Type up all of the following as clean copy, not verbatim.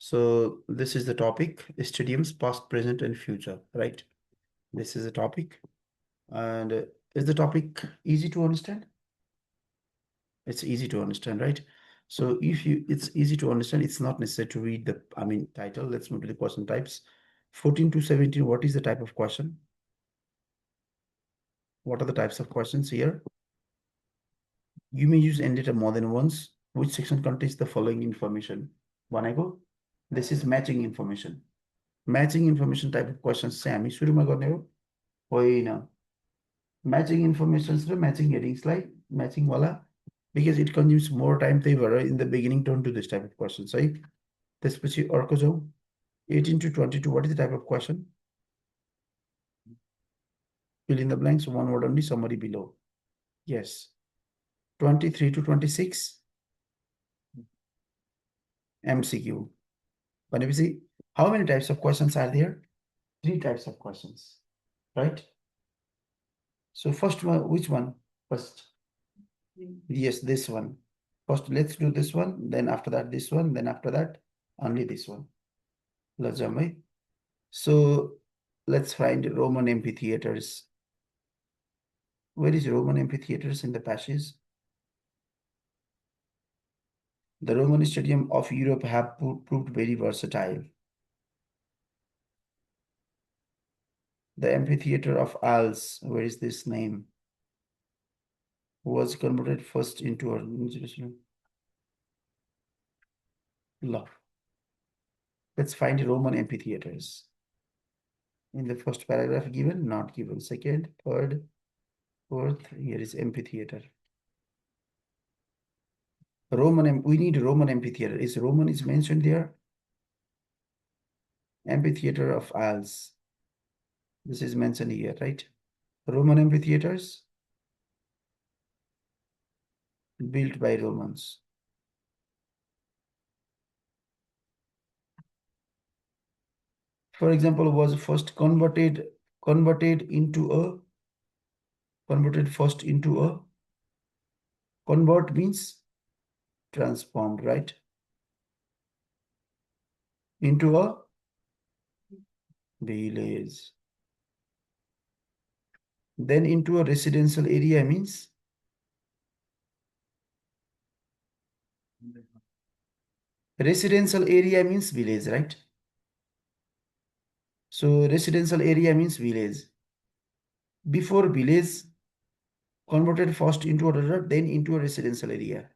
So this is the topic, stadiums, past, present, and future, right? This is the topic. And is the topic easy to understand? It's easy to understand, right? So if it's easy to understand, it's not necessary to read the, title. Let's move to the question types. 14 to 17, what is the type of question? What are the types of questions here? You may use end data more than once. Which section contains the following information? One I go. This is matching information. Matching information type of questions चाहिँ हामी सुरुमा गर्ने हो होइन. Matching informations र matching headings like matching वाला because it consumes more time, त्यही भएर in the beginning don't do this type of questions है. त्यसपछि अर्को जाउँ 18 to 22, what is the type of question? Fill in the blanks, one word only, summary below. Yes. 23 to 26 MCQ. भनेपछि how many types of questions are there? 3 types of questions, right? So first one, which one? First. Yes, this one. First, let's do this one. Then after that, this one. Then after that, only this one. So let's find Roman amphitheaters. Where is Roman amphitheaters in the passage? The Roman stadium of Europe have proved very versatile. The amphitheater of Arles, where is this name? Was converted first into a law. Let's find Roman amphitheaters. In the first paragraph given, not given. Second, third, fourth, here is amphitheater. We need Roman amphitheater. Is Roman is mentioned there? Amphitheater of Arles. This is mentioned here, right? Roman amphitheaters built by Romans. For example, was first converted first into a convert means transformed, right? Into a village. Then into a residential area means village, right? So residential area means village. Before village, converted first into a resort, then into a residential area.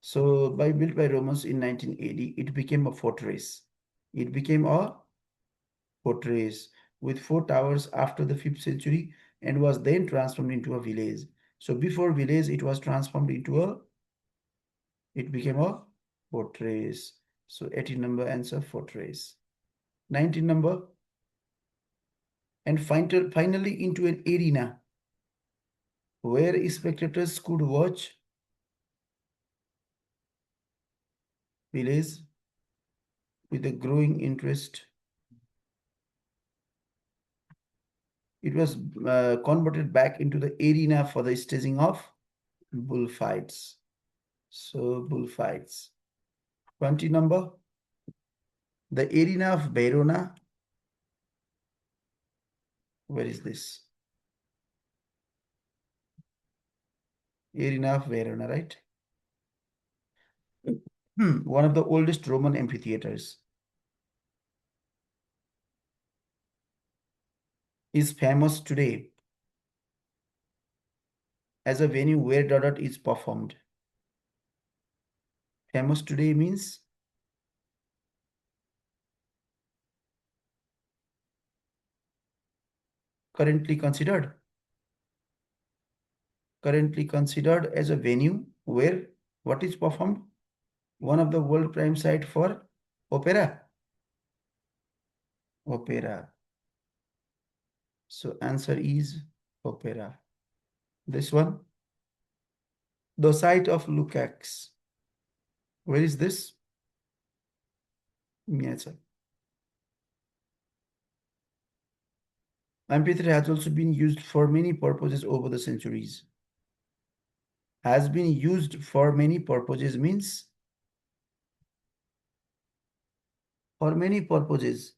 So built by Romans in 1980, it became a fortress. It became a fortress with 4 towers after the 5th century and was then transformed into a village. So before village, it was transformed into it became a fortress. So 18 number answer, fortress. 19 number, and finally into an arena where spectators could watch village with a growing interest. It was converted back into the arena for the staging of bullfights. So bullfights. 20 number, the arena of Verona. Where is this? Arena of Verona, right? One of the oldest Roman amphitheaters. Is famous today as a venue where Dawadi is performed. Famous today means currently considered as a venue where what is performed? One of the world prime site for opera. So answer is opera. This one, the site of Lukács. Where is this? Miaca. Amphitheater has also been used for many purposes over the centuries. Has been used for many purposes means For many purposes.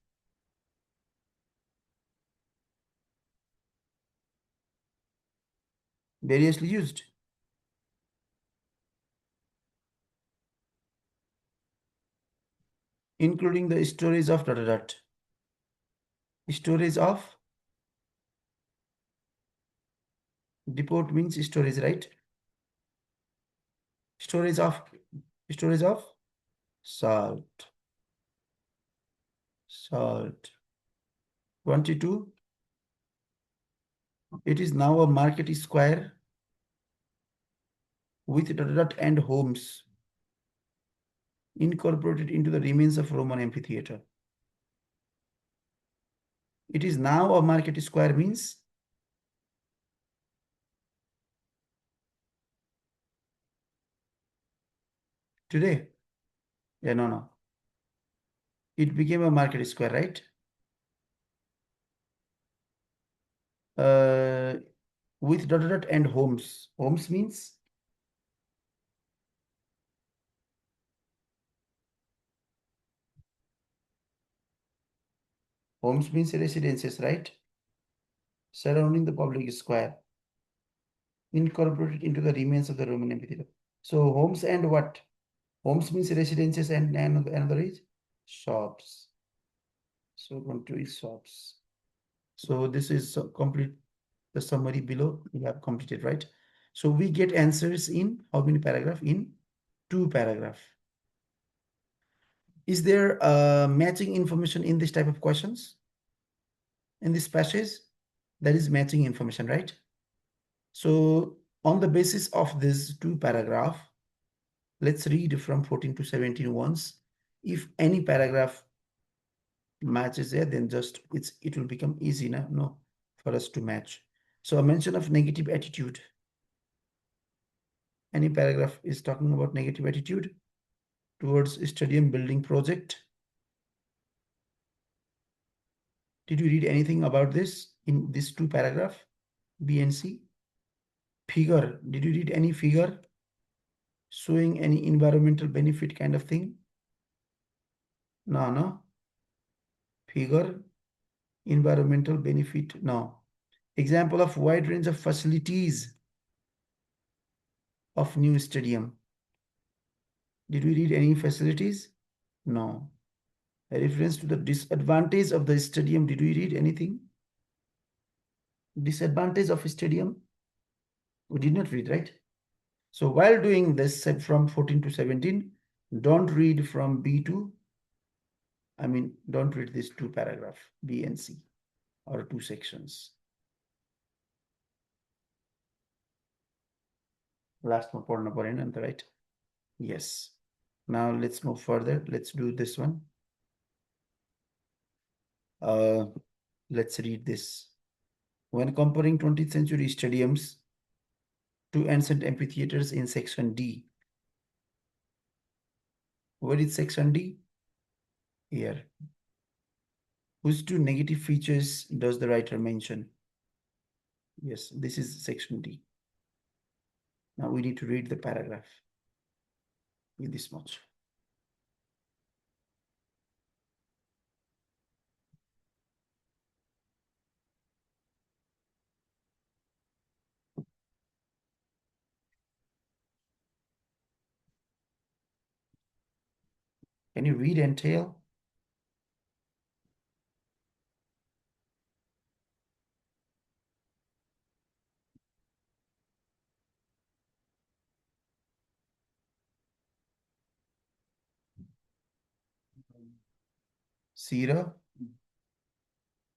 Variously used. Including the storage of dot dot dot. Storage of depot means storage, right? Storage of salt. Salt. 22. It is now a market square with dot dot dot and homes incorporated into the remains of Roman amphitheater. It is now a market square means today. Yeah, no. It became a market square, right? With dot dot dot and homes. Homes means residences, right? Surrounding the public square, incorporated into the remains of the Roman amphitheater. So homes and what? Homes means residences and another is shops. So one two is shops. So this is complete the summary below. We have completed, right? So we get answers in how many paragraph? In 2 paragraph. Is there matching information in this type of questions? In this passage, there is matching information, right? So on the basis of this 2 paragraph, let's read from 14 to 17 once. If any paragraph matches there, then just it will become easy no for us to match. So a mention of negative attitude. Any paragraph is talking about negative attitude towards stadium building project. Did you read anything about this in this 2 paragraph, B and C? Figure. Did you read any figure showing any environmental benefit kind of thing? No. Figure, environmental benefit, no. Example of wide range of facilities of new stadium. Did we read any facilities? No. A reference to the disadvantage of the stadium. Did we read anything? Disadvantage of stadium? We did not read, right? So while doing this from 14 to 17, don't read from B to, don't read these 2 paragraph, B and C, or 2 sections. Last one, right? Yes. Now let's move further. Let's do this one. Let's read this. When comparing 20th century stadiums to ancient amphitheaters in section D. Where is section D? Here. Which 2 negative features does the writer mention? Yes, this is section D. Now we need to read the paragraph with this much. Can you read and tell? Sira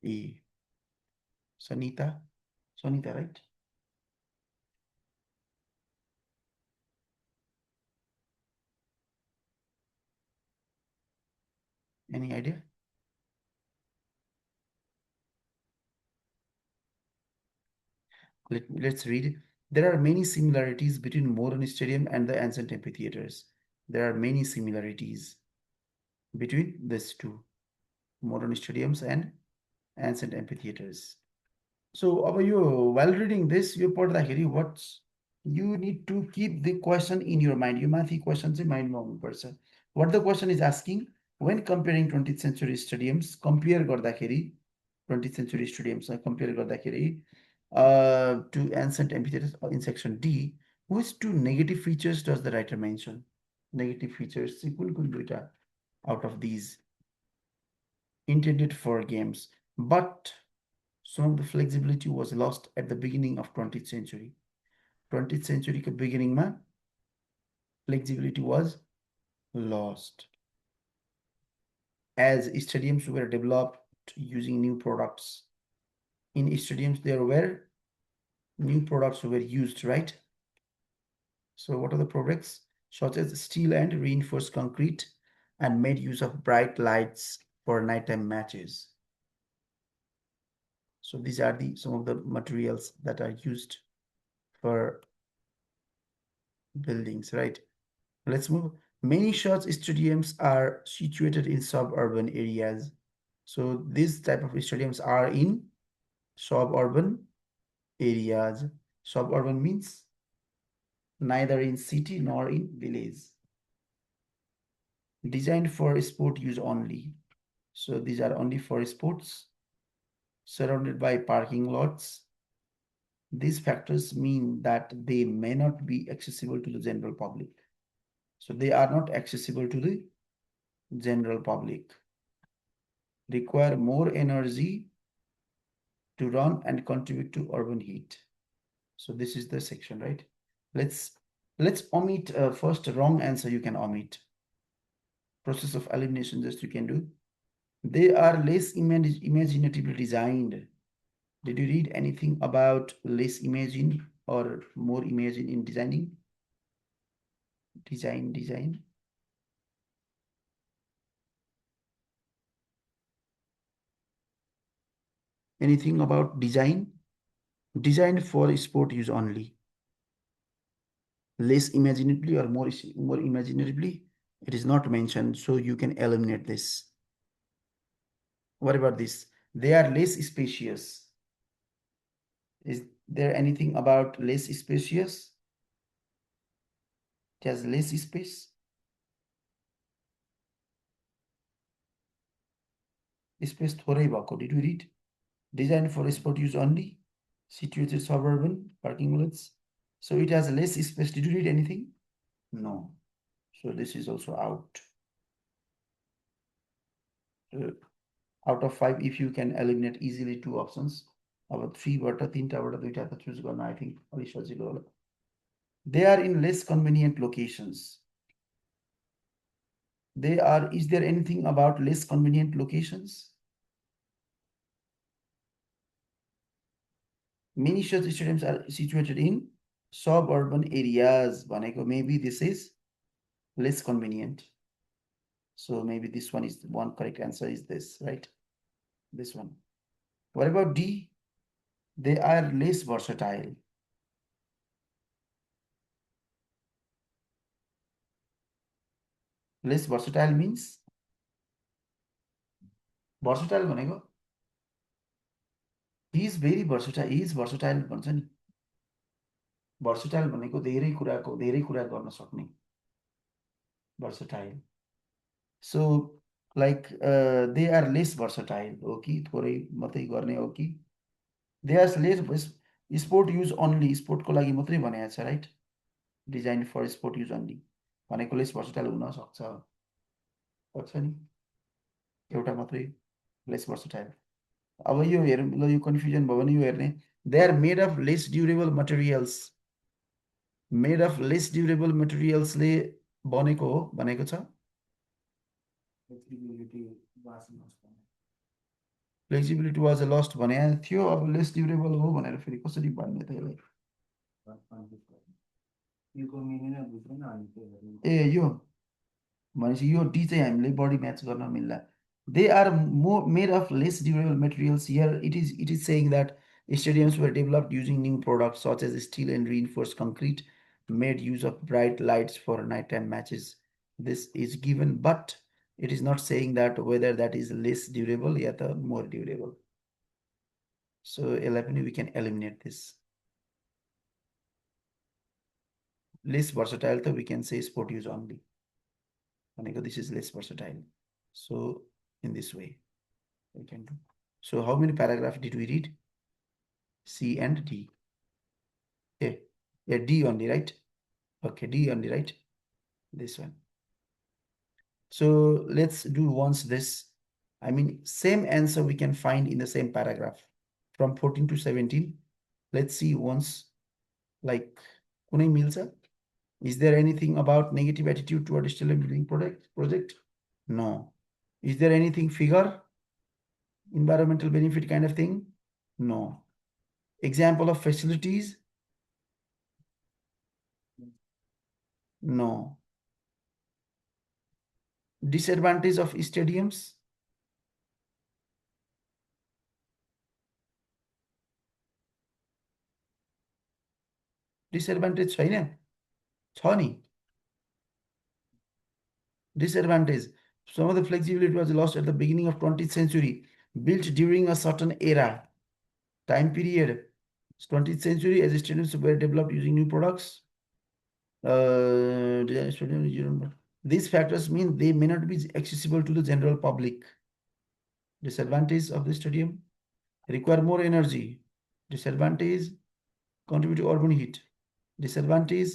E. Sanita, right? Any idea? Let's read. There are many similarities between modern stadium and the ancient amphitheaters. There are many similarities between these 2, modern stadiums and ancient amphitheaters. So while reading this, you you need to keep the question in your mind. You must question in mind person. What the question is asking? When comparing 20th century stadiums, compare गर्दाखेरि 20th century stadiums compare गर्दाखेरि to ancient amphitheaters in section D, which two negative features does the writer mention? Negative features चाहिँ कुन कुन दुईटा out of these intended for games, but some of the flexibility was lost at the beginning of 20th century. 20th century को beginning मा flexibility was lost as stadiums were developed using new products. In stadiums, there were new products were used, right? So what are the products? Such as steel and reinforced concrete, and made use of bright lights for nighttime matches. So these are some of the materials that are used for buildings, right? Let's move. Many such stadiums are situated in suburban areas. So these type of stadiums are in suburban areas. Suburban means neither in city nor in village. Designed for sport use only. So these are only for sports. Surrounded by parking lots. These factors mean that they may not be accessible to the general public. So they are not accessible to the general public. Require more energy to run and contribute to urban heat. So this is the section, right? Let's omit first wrong answer. You can omit. Process of elimination just you can do. They are less imaginatively designed. Did you read anything about less imagine or more imagine in designing? Design. Anything about design? Designed for sport use only. Less imaginatively or more imaginatively? It is not mentioned, so you can eliminate this. What about this? They are less spacious. Is there anything about less spacious? It has less space. Space thoरै भएको. Did you read? Designed for sport use only. Situated suburban parking lots. So it has less space. Did you read anything? No. So this is also out. Out of 5, if you can eliminate easily 2 options, अब 3 बाट 3 टाबाट 2 टा त choose गर्न I think अलि सजिलो होला. They are in less convenient locations. Is there anything about less convenient locations? Many such stadiums are situated in suburban areas. भनेको maybe this is less convenient. So maybe this one is one correct answer is this, right? This one. What about D? They are less versatile. Less versatile means? Versatile भनेको? He is very versatile. He is versatile भन्छ नि. Versatile भनेको धेरै कुरा गर्न सक्ने. Versatile. So like they are less versatile. हो कि थोरै मात्रै गर्ने हो कि? They are less sport use only. Sport को लागि मात्रै भनेको छ, right? Designed for sport use only. भनेको less versatile हुन सक्छ नि. एउटा मात्रै less versatile. अब यो हेरौँ ल, यो कन्फ्युजन भयो भने यो हेर्ने. They are made of less durable materials. Made of less durable materials ले बनेको हो भनेको छ. Flexibility was lost भने थियो. अब less durable हो भनेर फेरि कसरी भन्ने त यसलाई? ए यो भनेपछि यो डी चाहिँ हामीले बडी म्याच गर्न मिल्ला. They are made of less durable materials. Here it is saying that stadiums were developed using new products such as steel and reinforced concrete, made use of bright lights for nighttime matches. This is given, but it is not saying that whether that is less durable or more durable. So 11 we can eliminate this. Less versatile, so we can say sport use only. This is less versatile. So in this way we can do. So how many paragraphs did we read? C and D. A, a D only, right? Okay, D only, right? This one. So let's do once this. I mean, same answer we can find in the same paragraph from 14 to 17. Let's see once, like, kunai milcha. Is there anything about negative attitude toward digital building project? No. Is there anything figure, environmental benefit kind of thing? No. Example of facilities? No. Disadvantage of stadiums? Disadvantage छैन छ नि disadvantage. Some of the flexibility was lost at the beginning of 20th century, built during a certain era, time period. 20th century, as stadiums were developed using new products. These factors mean they may not be accessible to the general public. Disadvantage of the stadium, require more energy. Disadvantage, contribute to urban heat. Disadvantage,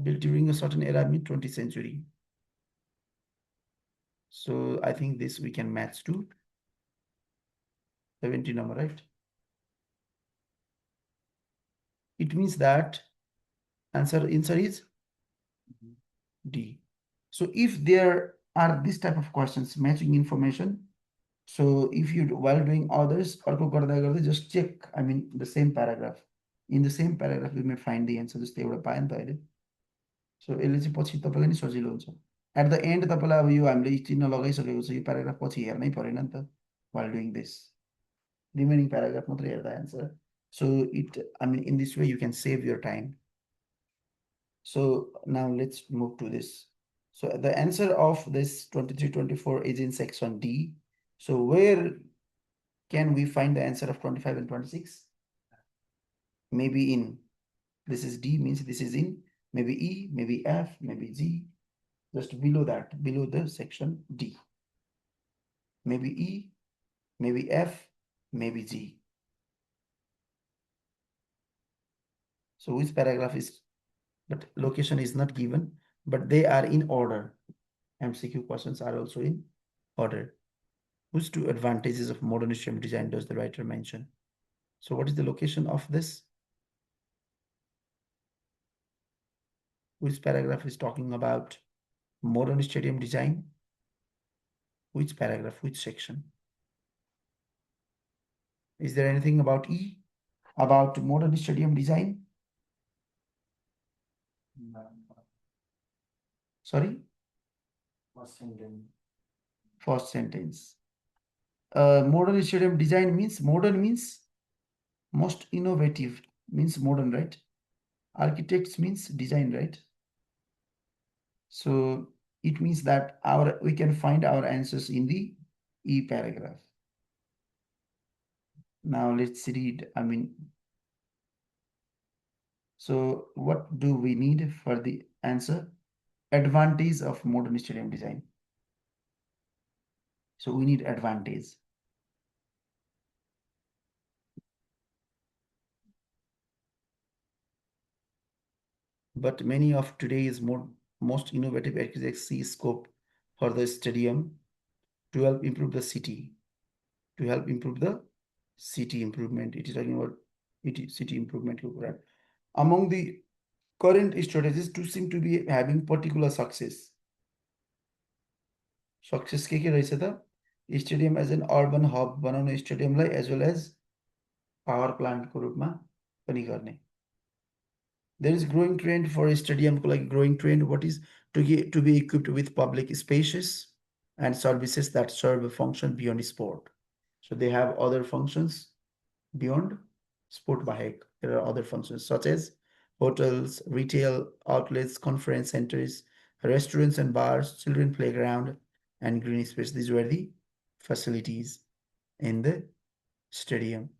built during a certain era, mid 20th century. So I think this we can match to 70 number, right? It means that answer is D. So if there are this type of questions, matching information, so if you while doing others, just check, I mean, the same paragraph. In the same paragraph, we may find the answer. Just so यसले चाहिँ पछि तपाईँलाई नि सजिलो हुन्छ at the end तपाईँलाई अब यो हामीले चिन्ह लगाइसकेको छ यो प्याराग्राफ पछि हेर्नै परेन नि त while doing this remaining paragraph मात्रै हेर्दा answer. So it, I mean, in this way you can save your time. So now let's move to this. So the answer of this 23-24 is in section D. So where can we find the answer of 25 and 26? Maybe in, this is D, means this is in, maybe E, maybe F, maybe G, just below that, below the section D. Maybe E, maybe F, maybe G. So which paragraph is, but location is not given, but they are in order. MCQ questions are also in order. Which two advantages of modern stadium design does the writer mention? So what is the location of this? Which paragraph is talking about modern stadium design? Which paragraph, which section? Is there anything about E, about modern stadium design? Sorry? First sentence. First sentence. Modern stadium design means, modern means most innovative, means modern, right? Architects means design, right? So it means that we can find our answers in the E paragraph. Now let's read, I mean, so what do we need for the answer? Advantage of modern stadium design. So we need advantage. But many of today's most innovative architects see scope for the stadium to help improve the city. To help improve the city improvement. It is talking about city improvement. Among the current strategies to seem to be having particular success. Success के रहेछ त? Stadium as an urban hub बनाउने स्टेडियमलाई as well as power plant को रूपमा पनि गर्ने. There is growing trend for a stadium, like growing trend. What is to be equipped with public spaces and services that serve a function beyond sport. So they have other functions beyond sport bahek. There are other functions such as hotels, retail outlets, conference centers, restaurants and bars, children playground, and green space. These were the facilities in the stadium.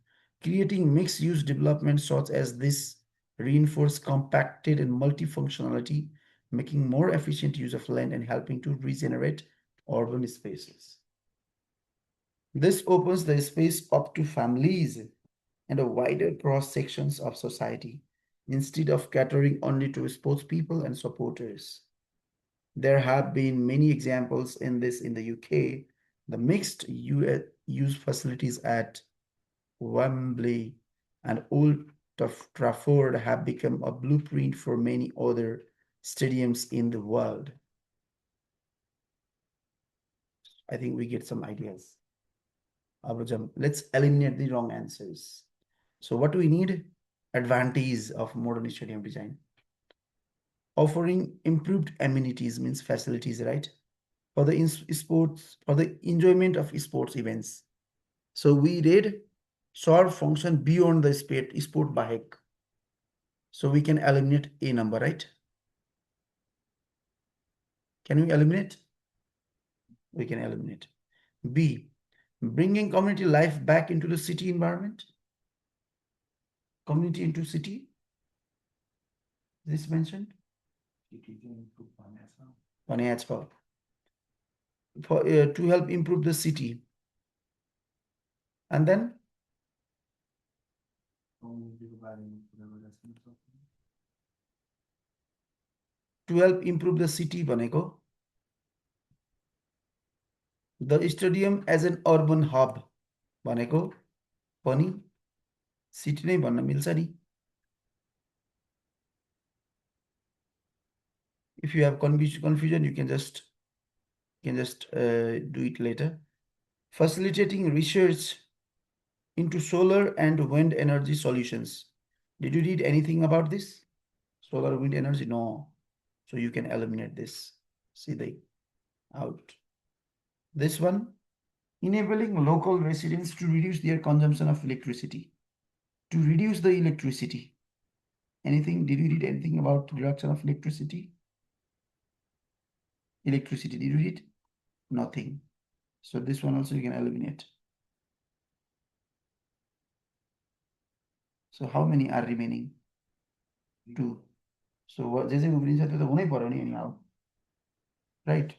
Creating mixed-use development such as this reinforce compacted and multifunctionality, making more efficient use of land and helping to regenerate urban spaces. This opens the space up to families and a wider cross sections of society instead of catering only to sports people and supporters. There have been many examples in this in the UK. The mixed use facilities at Wembley and Old Trafford have become a blueprint for many other stadiums in the world. I think we get some ideas. Let's eliminate the wrong answers. So what do we need? Advantage of modern stadium design. Offering improved amenities means facilities, right? For the sports, for the enjoyment of sports events. So we read solve function beyond the sport bahek. So we can eliminate a number, right? Can we eliminate? We can eliminate. B, bringing community life back into the city environment. Community into city. This mentioned? Money as well. For to help improve the city. And then to help improve the city बनेको. The stadium as an urban hub भनेको पनि city नै भन्न मिल्छ नि. If you have confusion, you can just do it later. Facilitating research into solar and wind energy solutions. Did you read anything about this? Solar wind energy? No. So you can eliminate this. See the out. This one, enabling local residents to reduce their consumption of electricity. To reduce the electricity. Anything? Did you read anything about reduction of electricity? Electricity, did you read? Nothing. So this one also you can eliminate. So how many are remaining? 2. So what anyhow. Right.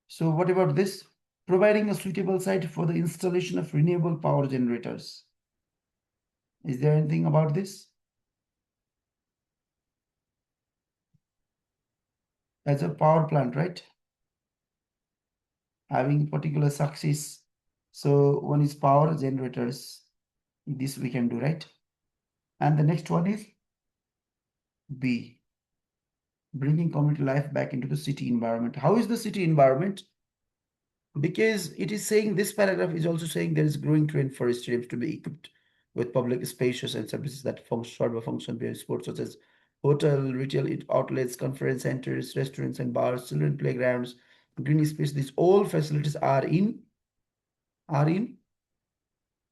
So what about this? Providing a suitable site for the installation of renewable power generators. Is there anything about this? As a power plant, right? Having particular success. So one is power generators. This we can do, right? And the next one is B. Bringing community life back into the city environment. How is the city environment? Because it is saying, this paragraph is also saying there is a growing trend for stadiums to be equipped with public spaces and services that serve a function beyond sports, such as hotel, retail outlets, conference centers, restaurants and bars, children playgrounds, green space. These all facilities are in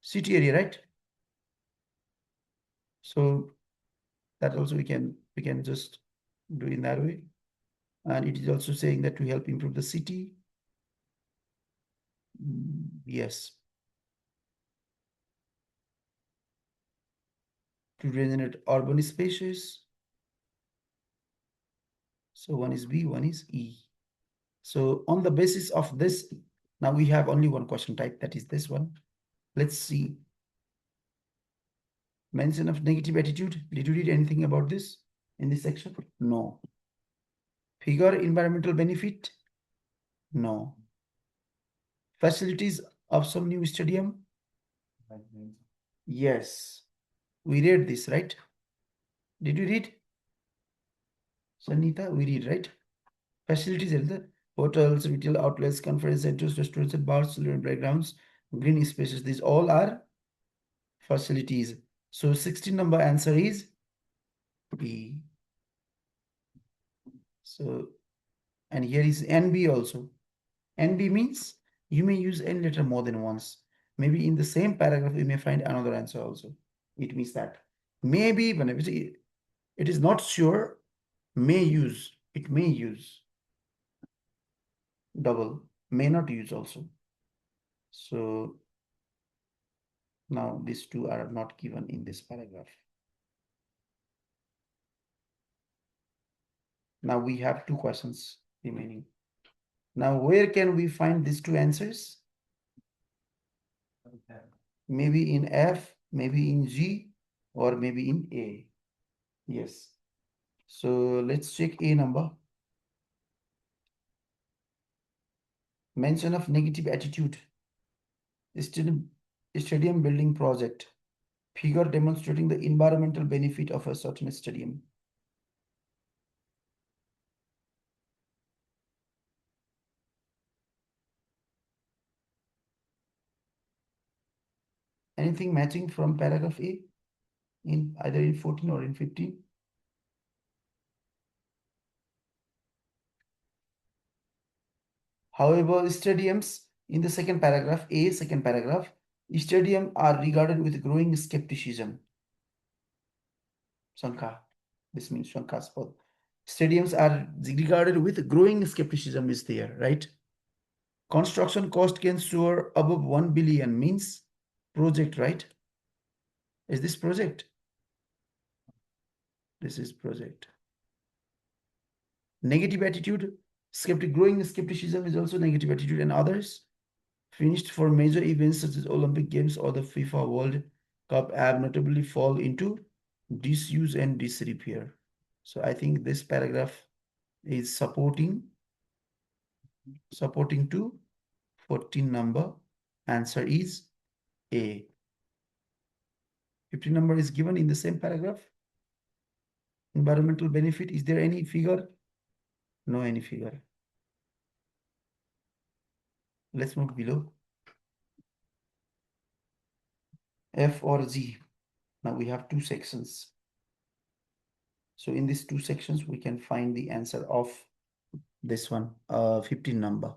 city area, right? So that also we can just do in that way. And it is also saying that to help improve the city. Yes. To regenerate urban spaces. So one is B, one is E. So on the basis of this, now we have only one question type, that is this one. Let's see. Mention of negative attitude. Did you read anything about this in this section? No. Figure environmental benefit? No. Facilities of some new stadium? Yes. We read this, right? Did you read? Sanita, we read, right? Facilities are the hotels, retail outlets, conference centers, restaurants and bars, children playgrounds, green spaces. These all are facilities. So 16 number answer is B. So, and here is NB also. NB means you may use N letter more than once. Maybe in the same paragraph, you may find another answer also. It means that maybe whenever it is not sure, may use, it may use double, may not use also. So now these two are not given in this paragraph. Now we have 2 questions remaining. Now, where can we find these two answers? Maybe in F, maybe in G, or maybe in A. Yes. So let's check A number. Mention of negative attitude. Stadium building project. Figure demonstrating the environmental benefit of a certain stadium. Anything matching from paragraph A in either in 14 or in 15? However, stadiums in the second paragraph, A second paragraph, stadium are regarded with growing skepticism. Shankha. This means Shankaspad. Stadiums are regarded with growing skepticism is there, right? Construction cost can soar above 1 billion means project, right? Is this project? This is project. Negative attitude, growing skepticism is also negative attitude, and others finished for major events such as Olympic Games or the FIFA World Cup have notably fall into disuse and disrepair. So I think this paragraph is supporting to 14 number. Answer is A. 15 number is given in the same paragraph. Environmental benefit, is there any figure? No any figure. Let's move below. F or G. Now we have two sections. So in these two sections, we can find the answer of this one, 15 number.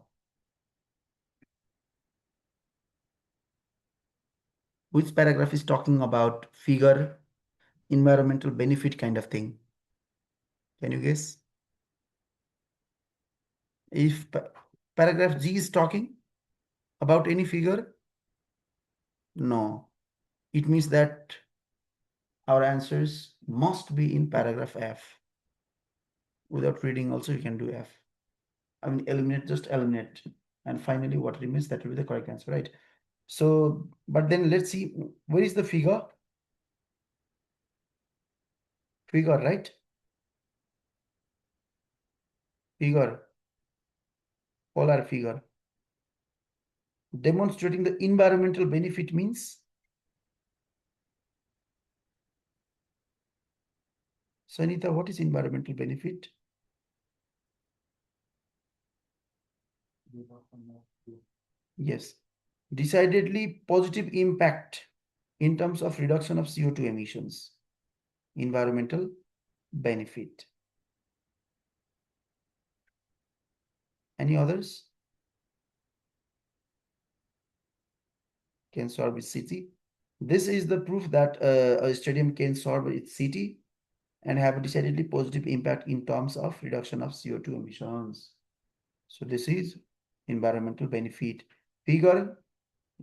Which paragraph is talking about figure, environmental benefit kind of thing? Can you guess? If paragraph G is talking about any figure, no. It means that our answers must be in paragraph F. Without reading also you can do F. I mean, eliminate, just eliminate. And finally, what remains, that will be the correct answer, right? So, but then let's see, where is the figure? Figure, right? Figure, polar figure. Demonstrating the environmental benefit means, Sanita, what is environmental benefit? Yes, decidedly positive impact in terms of reduction of CO2 emissions. Environmental benefit. Any others? Can serve its city. This is the proof that a stadium can serve its city and have a decidedly positive impact in terms of reduction of CO2 emissions. So this is environmental benefit. Figure,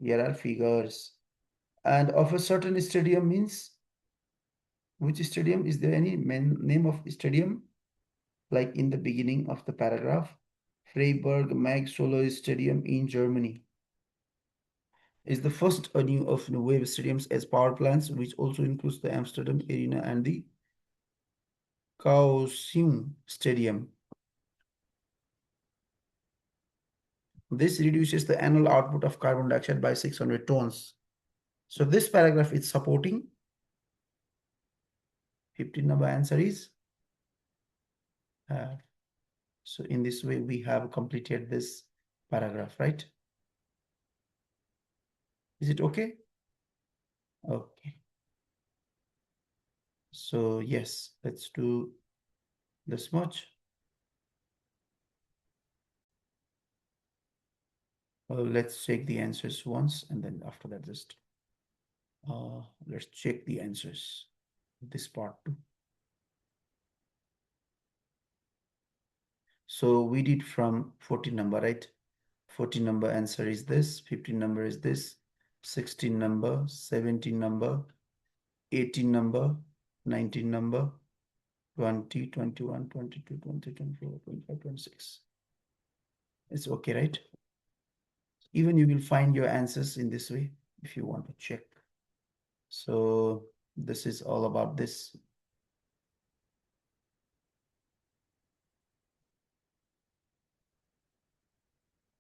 here are figures. And of a certain stadium means, which stadium? Is there any name of stadium? Like in the beginning of the paragraph, Freiburg Mag Solo Stadium in Germany is the first new of new wave stadiums as power plants, which also includes the Amsterdam Arena and the Kaohsiung Stadium. This reduces the annual output of carbon dioxide by 600 tons. So this paragraph is supporting. 15 number answer is so in this way we have completed this paragraph, right? Is it okay? Okay. So yes, let's do this much. Let's check the answers once, and then after that, just let's check the answers. This part too. So we did from 14 number, right? 14 number answer is this, 15 number is this, 16 number, 17 number, 18 number, 19 number, 20, 21, 22, 20, 24, 25, 26. It's okay, right? Even you will find your answers in this way if you want to check. So this is all about this.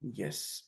Yes.